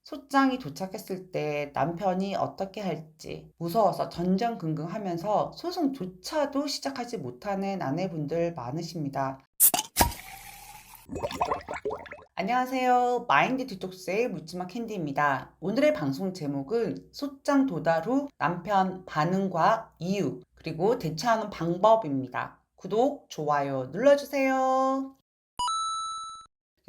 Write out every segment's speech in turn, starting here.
소장이 도착했을 때 남편이 어떻게 할지 무서워서 전전긍긍하면서 소송조차도 시작하지 못하는 아내분들 많으십니다. 안녕하세요. 마인드 디톡스의 묻지마 캔디입니다. 오늘의 방송 제목은 소장 도달 후 남편 반응과 이유, 그리고 대처하는 방법입니다. 구독, 좋아요 눌러주세요.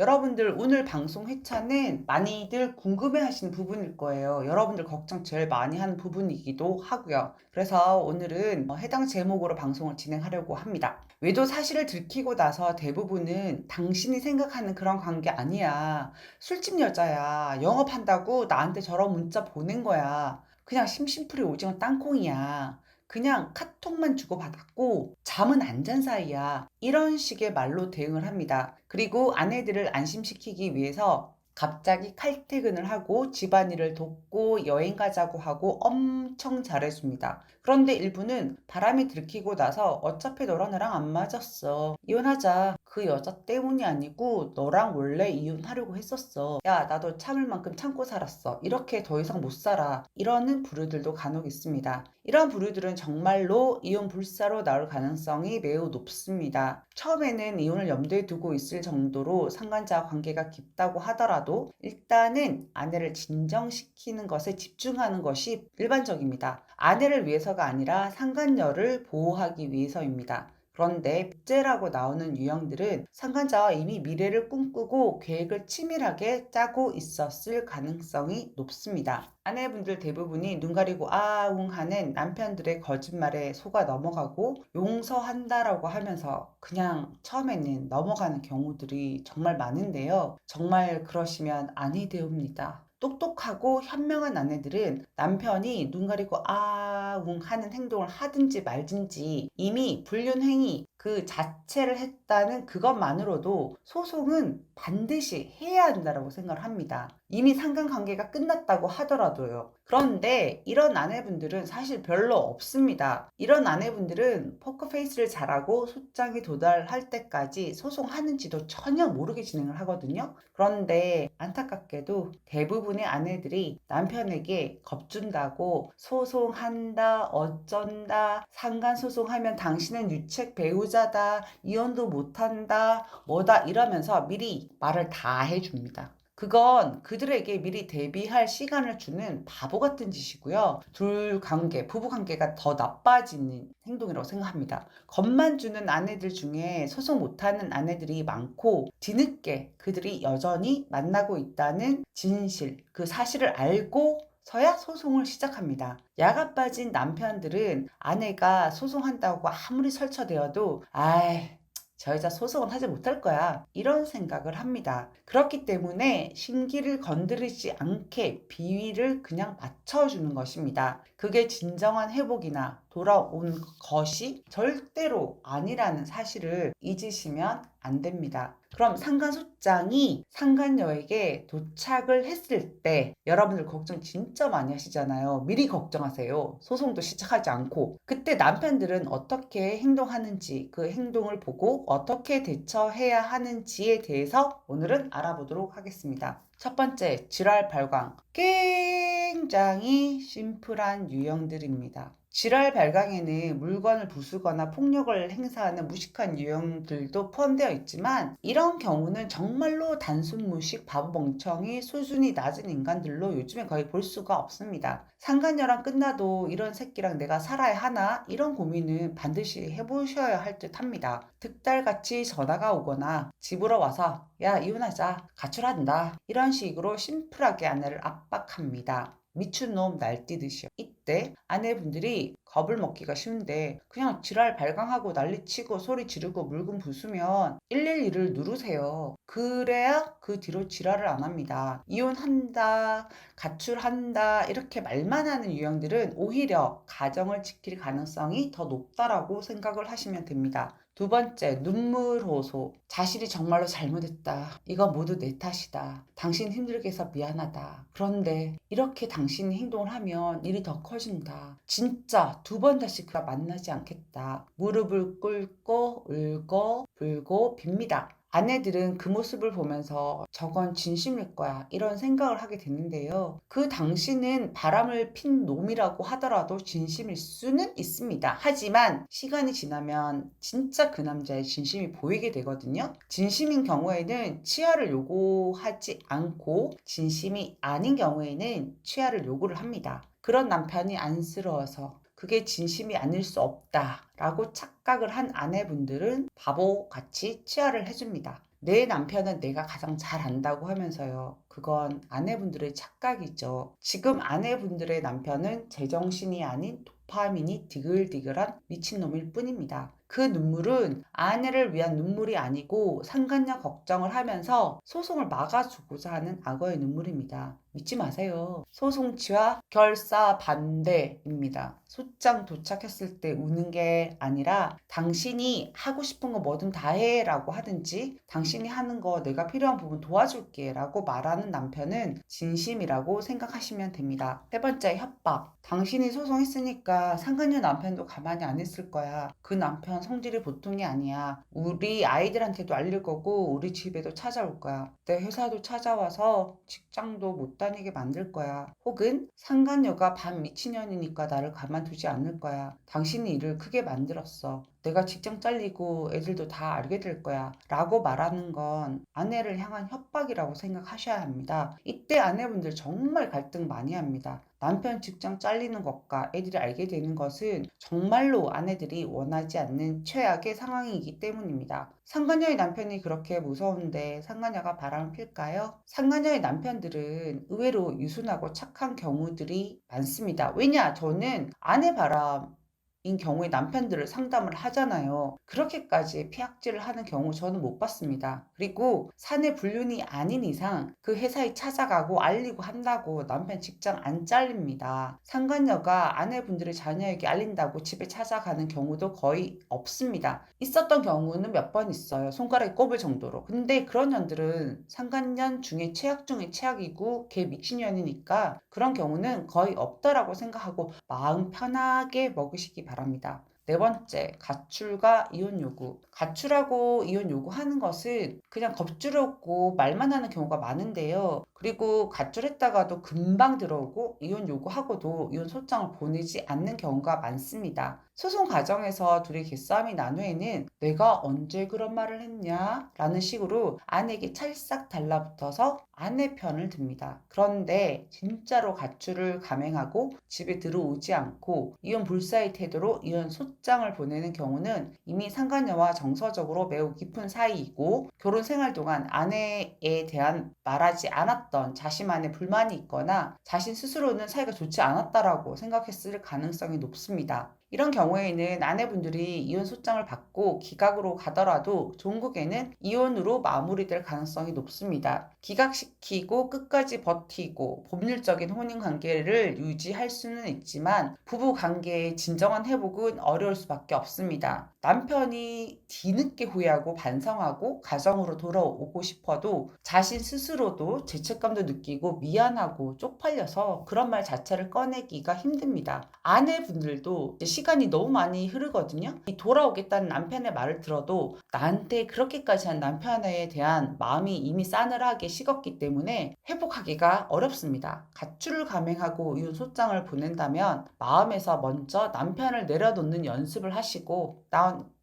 여러분들 오늘 방송 회차는 많이들 궁금해 하시는 부분일 거예요. 여러분들 걱정 제일 많이 하는 부분이기도 하고요. 그래서 오늘은 해당 제목으로 방송을 진행하려고 합니다. 외도 사실을 들키고 나서 대부분은 당신이 생각하는 그런 관계 아니야. 술집 여자야. 영업한다고 나한테 저런 문자 보낸 거야. 그냥 심심풀이 오징어 땅콩이야. 그냥 카톡만 주고받았고 잠은 안 잔 사이야. 이런 식의 말로 대응을 합니다. 그리고 아내들을 안심시키기 위해서 갑자기 칼퇴근을 하고 집안일을 돕고 여행 가자고 하고 엄청 잘해줍니다. 그런데 일부는 바람이 들키고 나서 어차피 너랑 나랑 안 맞았어. 이혼하자. 그 여자 때문이 아니고 너랑 원래 이혼하려고 했었어. 야, 나도 참을 만큼 참고 살았어. 이렇게 더 이상 못 살아. 이러는 부류들도 간혹 있습니다. 이런 부류들은 정말로 이혼 불사로 나올 가능성이 매우 높습니다. 처음에는 이혼을 염두에 두고 있을 정도로 상간자와 관계가 깊다고 하더라도 일단은 아내를 진정시키는 것에 집중하는 것이 일반적입니다. 아내를 위해서가 아니라 상간녀를 보호하기 위해서입니다. 그런데 백제라고 나오는 유형들은 상간자와 이미 미래를 꿈꾸고 계획을 치밀하게 짜고 있었을 가능성이 높습니다. 아내분들 대부분이 눈 가리고 아웅 하는 남편들의 거짓말에 속아 넘어가고 용서한다라고 하면서 그냥 처음에는 넘어가는 경우들이 정말 많은데요. 정말 그러시면 아니 되옵니다. 똑똑하고 현명한 아내들은 남편이 눈 가리고 아웅 하는 행동을 하든지 말든지 이미 불륜행위 그 자체를 했다는 그것만으로도 소송은 반드시 해야 한다고 생각을 합니다. 이미 상관관계가 끝났다고 하더라도요. 그런데 이런 아내분들은 사실 별로 없습니다. 이런 아내분들은 포커페이스를 잘하고 소장이 도달할 때까지 소송하는지도 전혀 모르게 진행을 하거든요. 그런데 안타깝게도 대부분의 아내들이 남편에게 겁준다고 소송한다, 어쩐다, 상간소송하면 당신은 유책 배우자다, 이혼도 못한다, 뭐다 이러면서 미리 말을 다 해줍니다. 그건 그들에게 미리 대비할 시간을 주는 바보 같은 짓이고요. 둘 관계, 부부 관계가 더 나빠지는 행동이라고 생각합니다. 겁만 주는 아내들 중에 소송 못하는 아내들이 많고 뒤늦게 그들이 여전히 만나고 있다는 진실, 그 사실을 알고 서야 소송을 시작합니다. 야가 빠진 남편들은 아내가 소송한다고 아무리 설쳐대어도 아이 저 여자 소송은 하지 못할 거야. 이런 생각을 합니다. 그렇기 때문에 심기를 건드리지 않게 비위를 그냥 맞춰주는 것입니다. 그게 진정한 회복이나 돌아온 것이 절대로 아니라는 사실을 잊으시면 안 됩니다. 그럼 상간소장이 상간녀에게 도착을 했을 때 여러분들 걱정 진짜 많이 하시잖아요. 미리 걱정하세요. 소송도 시작하지 않고. 그때 남편들은 어떻게 행동하는지 그 행동을 보고 어떻게 대처해야 하는지에 대해서 오늘은 알아보도록 하겠습니다. 첫 번째, 질환 발광. 굉장히 심플한 유형들입니다. 질환 발광에는 물건을 부수거나 폭력을 행사하는 무식한 유형들도 포함되어 있지만 이런 경우는 정말로 단순 무식, 바보 멍청이, 수준이 낮은 인간들로 요즘에 거의 볼 수가 없습니다. 상간녀랑 끝나도 이런 새끼랑 내가 살아야 하나? 이런 고민은 반드시 해보셔야 할 듯 합니다. 득달같이 전화가 오거나 집으로 와서 야 이혼하자, 가출한다 이런 식으로 심플하게 아내를 압박합니다. 미친놈 날뛰듯이요. 이때 아내분들이 겁을 먹기가 쉬운데 그냥 지랄 발광하고 난리치고 소리 지르고 물건 부수면 112를 누르세요. 그래야 그 뒤로 지랄을 안 합니다. 이혼한다, 가출한다 이렇게 말만 하는 유형들은 오히려 가정을 지킬 가능성이 더 높다라고 생각을 하시면 됩니다. 두 번째, 눈물 호소. 자신이 정말로 잘못했다. 이거 모두 내 탓이다. 당신 힘들게 해서 미안하다. 그런데 이렇게 당신이 행동을 하면 일이 더 커진다. 진짜 두 번 다시 그가 만나지 않겠다. 무릎을 꿇고 울고 불고 빕니다. 아내들은 그 모습을 보면서 저건 진심일 거야 이런 생각을 하게 되는데요. 그 당신은 바람을 핀 놈이라고 하더라도 진심일 수는 있습니다. 하지만 시간이 지나면 진짜 그 남자의 진심이 보이게 되거든요. 진심인 경우에는 치아를 요구하지 않고 진심이 아닌 경우에는 치아를 요구를 합니다. 그런 남편이 안쓰러워서 그게 진심이 아닐 수 없다라고 착각을 한 아내분들은 바보같이 치아를 해줍니다. 내 남편은 내가 가장 잘 안다고 하면서요. 그건 아내분들의 착각이죠. 지금 아내분들의 남편은 제정신이 아닌 도파민이 디글디글한 미친놈일 뿐입니다. 그 눈물은 아내를 위한 눈물이 아니고 상간녀 걱정을 하면서 소송을 막아주고자 하는 악어의 눈물입니다. 믿지 마세요. 소송치와 결사 반대입니다. 소장 도착했을 때 우는 게 아니라 당신이 하고 싶은 거 뭐든 다 해 라고 하든지 당신이 하는 거 내가 필요한 부분 도와줄게 라고 말하는 남편은 진심이라고 생각하시면 됩니다. 세 번째, 협박. 당신이 소송했으니까 상간녀 남편도 가만히 안 있을 거야. 그 남편 성질이 보통이 아니야. 우리 아이들한테도 알릴 거고 우리 집에도 찾아올 거야. 내 회사도 찾아와서 직장도 못 다니게 만들 거야. 혹은 상간녀가 반 미친년이니까 나를 가만두지 않을 거야. 당신이 일을 크게 만들었어. 내가 직장 잘리고 애들도 다 알게 될 거야. 라고 말하는 건 아내를 향한 협박이라고 생각하셔야 합니다. 이때 아내분들 정말 갈등 많이 합니다. 남편 직장 잘리는 것과 애들이 알게 되는 것은 정말로 아내들이 원하지 않는 최악의 상황이기 때문입니다. 상간녀의 남편이 그렇게 무서운데 상간녀가 바람을 필까요? 상간녀의 남편들은 의외로 유순하고 착한 경우들이 많습니다. 왜냐? 저는 아내 바람 인 경우에 남편들을 상담을 하잖아요. 그렇게까지 피악질을 하는 경우 저는 못 봤습니다. 그리고 사내 불륜이 아닌 이상 그 회사에 찾아가고 알리고 한다고 남편 직장 안 잘립니다. 상간녀가 아내분들의 자녀에게 알린다고 집에 찾아가는 경우도 거의 없습니다. 있었던 경우는 몇 번 있어요. 손가락에 꼽을 정도로. 근데 그런 년들은 상간년 중에 최악 중에 최악이고 걔 미친년이니까 그런 경우는 거의 없다라고 생각하고 마음 편하게 먹으시기 바랍니다. 네 번째, 가출과 이혼 요구. 가출하고 이혼 요구하는 것은 그냥 겁주려고 말만 하는 경우가 많은데요. 그리고 가출했다가도 금방 들어오고 이혼 요구하고도 이혼 소장을 보내지 않는 경우가 많습니다. 소송 과정에서 둘이 기싸움이 난 후에는 내가 언제 그런 말을 했냐? 라는 식으로 아내에게 찰싹 달라붙어서 아내 편을 듭니다. 그런데 진짜로 가출을 감행하고 집에 들어오지 않고 이혼 불사의 태도로 이혼 소장을 보내는 경우는 이미 상간녀와 정서적으로 매우 깊은 사이이고 결혼 생활 동안 아내에 대한 말하지 않았던 자신만의 불만이 있거나 자신 스스로는 사이가 좋지 않았다라고 생각했을 가능성이 높습니다. 이런 경우에는 아내분들이 이혼 소장을 받고 기각으로 가더라도 종국에는 이혼으로 마무리될 가능성이 높습니다. 기각시키고 끝까지 버티고 법률적인 혼인 관계를 유지할 수는 있지만 부부 관계의 진정한 회복은 어려울 수밖에 없습니다. 남편이 뒤늦게 후회하고 반성하고 가정으로 돌아오고 싶어도 자신 스스로도 죄책감도 느끼고 미안하고 쪽팔려서 그런 말 자체를 꺼내기가 힘듭니다. 아내분들도 시간이 너무 많이 흐르거든요. 이 돌아오겠다는 남편의 말을 들어도 나한테 그렇게까지 한 남편에 대한 마음이 이미 싸늘하게 식었기 때문에 회복하기가 어렵습니다. 가출을 감행하고 이혼 소장을 보낸다면 마음에서 먼저 남편을 내려놓는 연습을 하시고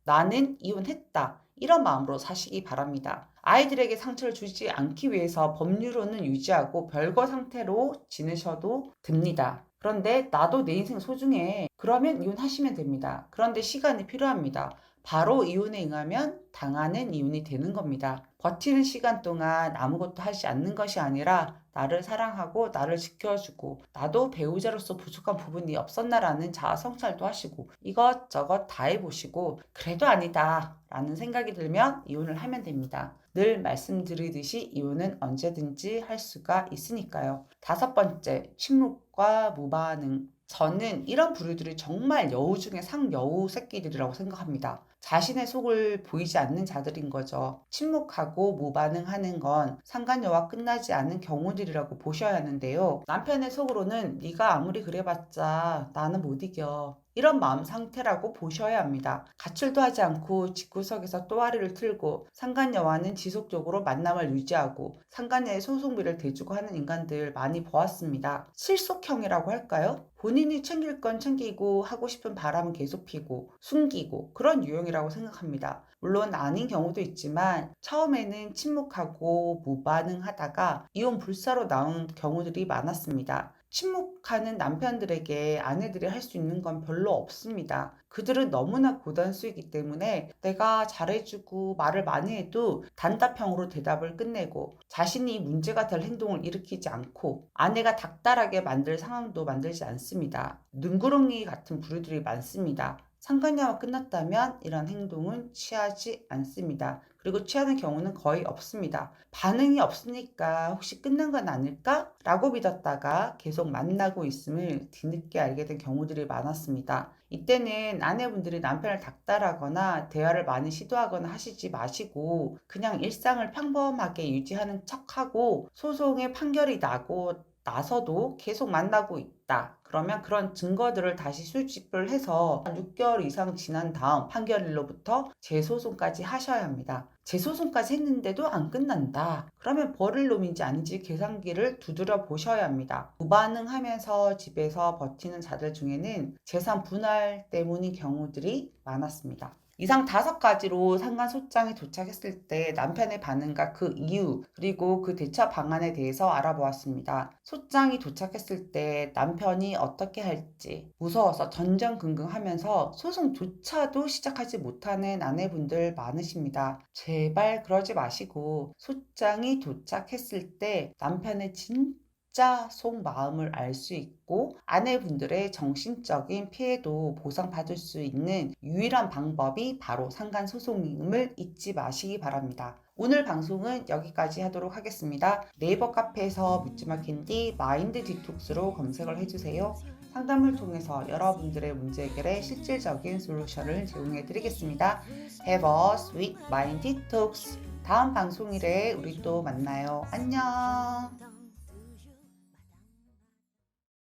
나는 이혼했다. 이런 마음으로 사시기 바랍니다. 아이들에게 상처를 주지 않기 위해서 법률로는 유지하고 별거 상태로 지내셔도 됩니다. 그런데 나도 내 인생 소중해. 그러면 이혼하시면 됩니다. 그런데 시간이 필요합니다. 바로 이혼에 응하면 당하는 이혼이 되는 겁니다. 버티는 시간 동안 아무것도 하지 않는 것이 아니라 나를 사랑하고 나를 지켜주고 나도 배우자로서 부족한 부분이 없었나라는 자아 성찰도 하시고 이것저것 다 해보시고 그래도 아니다 라는 생각이 들면 이혼을 하면 됩니다. 늘 말씀드리듯이 이혼은 언제든지 할 수가 있으니까요. 다섯 번째, 침묵과 무반응. 저는 이런 부류들이 정말 여우 중에 상여우 새끼들이라고 생각합니다. 자신의 속을 보이지 않는 자들인 거죠. 침묵하고 무반응하는 건 상간녀와 끝나지 않은 경우들이라고 보셔야 하는데요. 남편의 속으로는 네가 아무리 그래봤자 나는 못 이겨. 이런 마음 상태라고 보셔야 합니다. 가출도 하지 않고 집구석에서 또아리를 틀고 상간녀와는 지속적으로 만남을 유지하고 상간녀의 소송비를 대주고 하는 인간들 많이 보았습니다. 실속형이라고 할까요? 본인이 챙길 건 챙기고 하고 싶은 바람은 계속 피고 숨기고 그런 유형이라고 생각합니다. 물론 아닌 경우도 있지만 처음에는 침묵하고 무반응하다가 이혼 불사로 나온 경우들이 많았습니다. 침묵하는 남편들에게 아내들이 할 수 있는 건 별로 없습니다. 그들은 너무나 고단수이기 때문에 내가 잘해주고 말을 많이 해도 단답형으로 대답을 끝내고 자신이 문제가 될 행동을 일으키지 않고 아내가 닥달하게 만들 상황도 만들지 않습니다. 눈구렁이 같은 부류들이 많습니다. 상간녀가 끝났다면 이런 행동은 취하지 않습니다. 그리고 취하는 경우는 거의 없습니다. 반응이 없으니까 혹시 끝난 건 아닐까? 라고 믿었다가 계속 만나고 있음을 뒤늦게 알게 된 경우들이 많았습니다. 이때는 아내분들이 남편을 닥달하거나 대화를 많이 시도하거나 하시지 마시고 그냥 일상을 평범하게 유지하는 척하고 소송의 판결이 나고 나서도 계속 만나고 있다. 그러면 그런 증거들을 다시 수집을 해서 6개월 이상 지난 다음 판결일로부터 재소송까지 하셔야 합니다. 재소송까지 했는데도 안 끝난다. 그러면 버릴 놈인지 아닌지 계산기를 두드려 보셔야 합니다. 무반응하면서 집에서 버티는 자들 중에는 재산 분할 때문인 경우들이 많았습니다. 이상 5가지로 상간소장에 도착했을 때 남편의 반응과 그 이유 그리고 그 대처 방안에 대해서 알아보았습니다. 소장이 도착했을 때 남편이 어떻게 할지 무서워서 전전긍긍하면서 소송조차도 시작하지 못하는 아내분들 많으십니다. 제발 그러지 마시고 소장이 도착했을 때 남편의 진짜 속마음을 알 수 있고 아내분들의 정신적인 피해도 보상받을 수 있는 유일한 방법이 바로 상간소송임을 잊지 마시기 바랍니다. 오늘 방송은 여기까지 하도록 하겠습니다. 네이버 카페에서 묻지마 캔디 마인드 디톡스로 검색을 해주세요. 상담을 통해서 여러분들의 문제 해결에 실질적인 솔루션을 제공해 드리겠습니다. Have a sweet mind detox. 다음 방송일에 우리 또 만나요. 안녕.